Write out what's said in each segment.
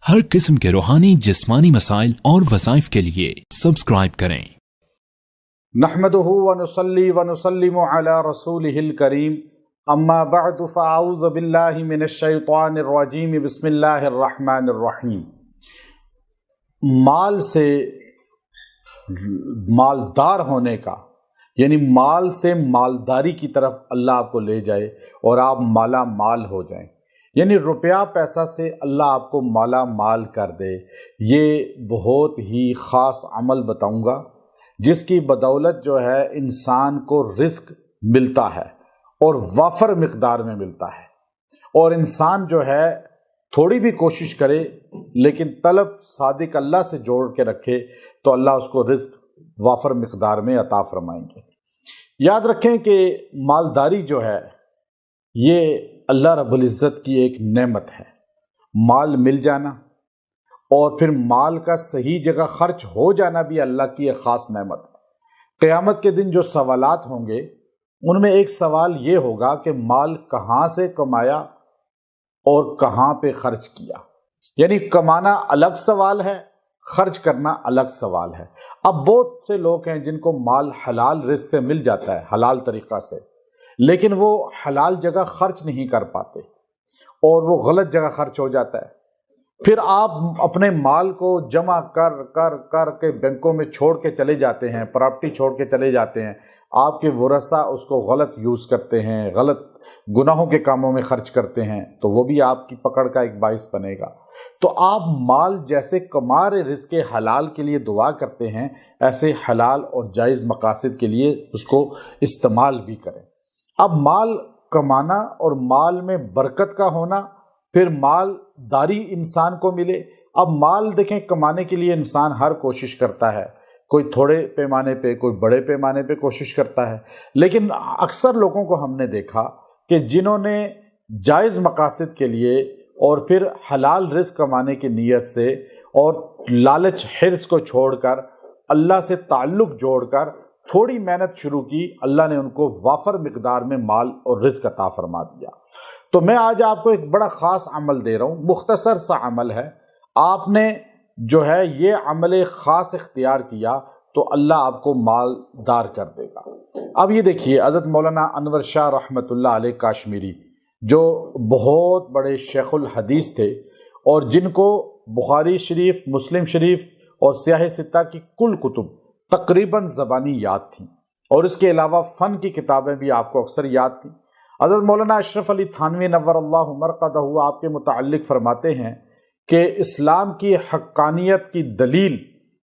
ہر قسم کے روحانی جسمانی مسائل اور وظائف کے لیے سبسکرائب کریں۔ نحمدہ ونصلی ونسلم علی رسولہ الکریم، اما بعد فاعوذ باللہ من الشیطان الرجیم، بسم اللہ الرحمن الرحیم۔ مال سے مالدار ہونے کا، یعنی مال سے مالداری کی طرف اللہ آپ کو لے جائے اور آپ مالا مال ہو جائیں، یعنی روپیہ پیسہ سے اللہ آپ کو مالا مال کر دے۔ یہ بہت ہی خاص عمل بتاؤں گا جس کی بدولت جو ہے انسان کو رزق ملتا ہے اور وافر مقدار میں ملتا ہے، اور انسان جو ہے تھوڑی بھی کوشش کرے لیکن طلب صادق اللہ سے جوڑ کے رکھے تو اللہ اس کو رزق وافر مقدار میں عطا فرمائیں گے۔ یاد رکھیں کہ مالداری جو ہے یہ اللہ رب العزت کی ایک نعمت ہے۔ مال مل جانا اور پھر مال کا صحیح جگہ خرچ ہو جانا بھی اللہ کی ایک خاص نعمت ہے۔ قیامت کے دن جو سوالات ہوں گے ان میں ایک سوال یہ ہوگا کہ مال کہاں سے کمایا اور کہاں پہ خرچ کیا، یعنی کمانا الگ سوال ہے، خرچ کرنا الگ سوال ہے۔ اب بہت سے لوگ ہیں جن کو مال حلال رزق سے مل جاتا ہے، حلال طریقہ سے، لیکن وہ حلال جگہ خرچ نہیں کر پاتے اور وہ غلط جگہ خرچ ہو جاتا ہے۔ پھر آپ اپنے مال کو جمع کر کے بینکوں میں چھوڑ کے چلے جاتے ہیں، پراپرٹی چھوڑ کے چلے جاتے ہیں، آپ کے ورثہ اس کو غلط یوز کرتے ہیں، غلط گناہوں کے کاموں میں خرچ کرتے ہیں، تو وہ بھی آپ کی پکڑ کا ایک باعث بنے گا۔ تو آپ مال جیسے کما رہے رزق حلال کے لیے دعا کرتے ہیں، ایسے حلال اور جائز مقاصد کے لیے اس کو استعمال بھی کریں۔ اب مال کمانا اور مال میں برکت کا ہونا، پھر مال داری انسان کو ملے۔ اب مال دیکھیں، کمانے کے لیے انسان ہر کوشش کرتا ہے، کوئی تھوڑے پیمانے پہ، کوئی بڑے پیمانے پہ کوشش کرتا ہے، لیکن اکثر لوگوں کو ہم نے دیکھا کہ جنہوں نے جائز مقاصد کے لیے اور پھر حلال رزق کمانے کی نیت سے اور لالچ حرص کو چھوڑ کر اللہ سے تعلق جوڑ کر تھوڑی محنت شروع کی، اللہ نے ان کو وافر مقدار میں مال اور رزق عطا فرما دیا۔ تو میں آج آپ کو ایک بڑا خاص عمل دے رہا ہوں، مختصر سا عمل ہے، آپ نے جو ہے یہ عمل خاص اختیار کیا تو اللہ آپ کو مالدار کر دے گا۔ اب یہ دیکھیے، حضرت مولانا انور شاہ رحمۃ اللہ علیہ کاشمیری جو بہت بڑے شیخ الحدیث تھے اور جن کو بخاری شریف، مسلم شریف اور سیاہ ستہ کی کل کتب تقریباً زبانی یاد تھیں، اور اس کے علاوہ فن کی کتابیں بھی آپ کو اکثر یاد تھیں۔ حضرت مولانا اشرف علی تھانوی نور اللہ مرقدہ آپ کے متعلق فرماتے ہیں کہ اسلام کی حقانیت کی دلیل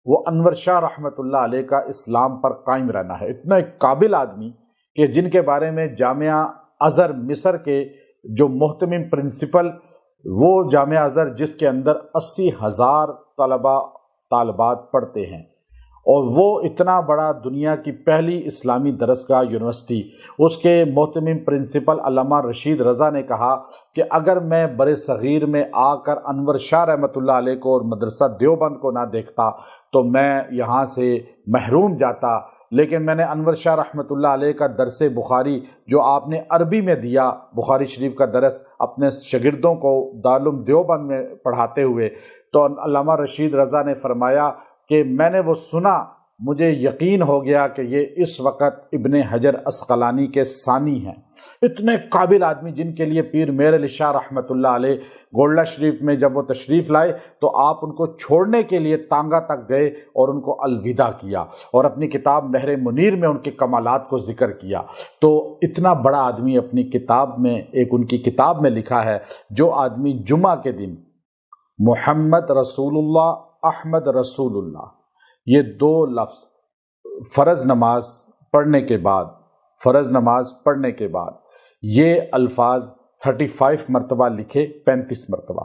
وہ انور شاہ رحمۃ اللہ علیہ کا اسلام پر قائم رہنا ہے۔ اتنا ایک قابل آدمی کہ جن کے بارے میں جامعہ ازہر مصر کے جو محتمم پرنسپل، وہ جامعہ ازہر جس کے اندر 80,000 طالبات پڑھتے ہیں، اور وہ اتنا بڑا دنیا کی پہلی اسلامی درسگاہ یونیورسٹی، اس کے محتمم پرنسپل علامہ رشید رضا نے کہا کہ اگر میں بر صغیر میں آ کر انور شاہ رحمۃ اللہ علیہ کو اور مدرسہ دیوبند کو نہ دیکھتا تو میں یہاں سے محروم جاتا، لیکن میں نے انور شاہ رحمۃ اللہ علیہ کا درس بخاری جو آپ نے عربی میں دیا، بخاری شریف کا درس اپنے شاگردوں کو دارالعلوم دیوبند میں پڑھاتے ہوئے، تو علامہ رشید رضا نے فرمایا کہ میں نے وہ سنا، مجھے یقین ہو گیا کہ یہ اس وقت ابن حجر عسقلانی کے ثانی ہیں۔ اتنے قابل آدمی جن کے لیے پیر میر علی شاہ رحمۃ اللہ علیہ گولڈہ شریف میں جب وہ تشریف لائے تو آپ ان کو چھوڑنے کے لیے تانگا تک گئے اور ان کو الوداع کیا، اور اپنی کتاب مہر منیر میں ان کے کمالات کو ذکر کیا۔ تو اتنا بڑا آدمی اپنی کتاب میں، ایک ان کی کتاب میں لکھا ہے، جو آدمی جمعہ کے دن محمد رسول اللہ، احمد رسول اللہ، یہ دو لفظ فرض نماز پڑھنے کے بعد یہ الفاظ 35 مرتبہ لکھے، 35 مرتبہ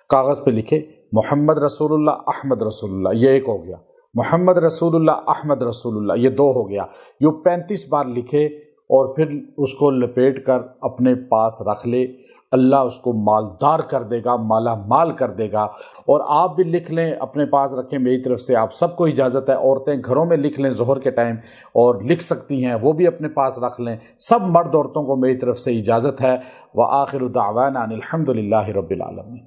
کاغذ پہ لکھے، محمد رسول اللہ، احمد رسول اللہ، یہ ایک ہو گیا، محمد رسول اللہ، احمد رسول اللہ، یہ دو ہو گیا، یہ 35 بار لکھے اور پھر اس کو لپیٹ کر اپنے پاس رکھ لے، اللہ اس کو مالدار کر دے گا، مالا مال کر دے گا۔ اور آپ بھی لکھ لیں، اپنے پاس رکھیں، میری طرف سے آپ سب کو اجازت ہے، عورتیں گھروں میں لکھ لیں ظہر کے ٹائم اور لکھ سکتی ہیں، وہ بھی اپنے پاس رکھ لیں، سب مرد عورتوں کو میری طرف سے اجازت ہے۔ وآخر دعوانا ان الحمد للہ رب العالمین۔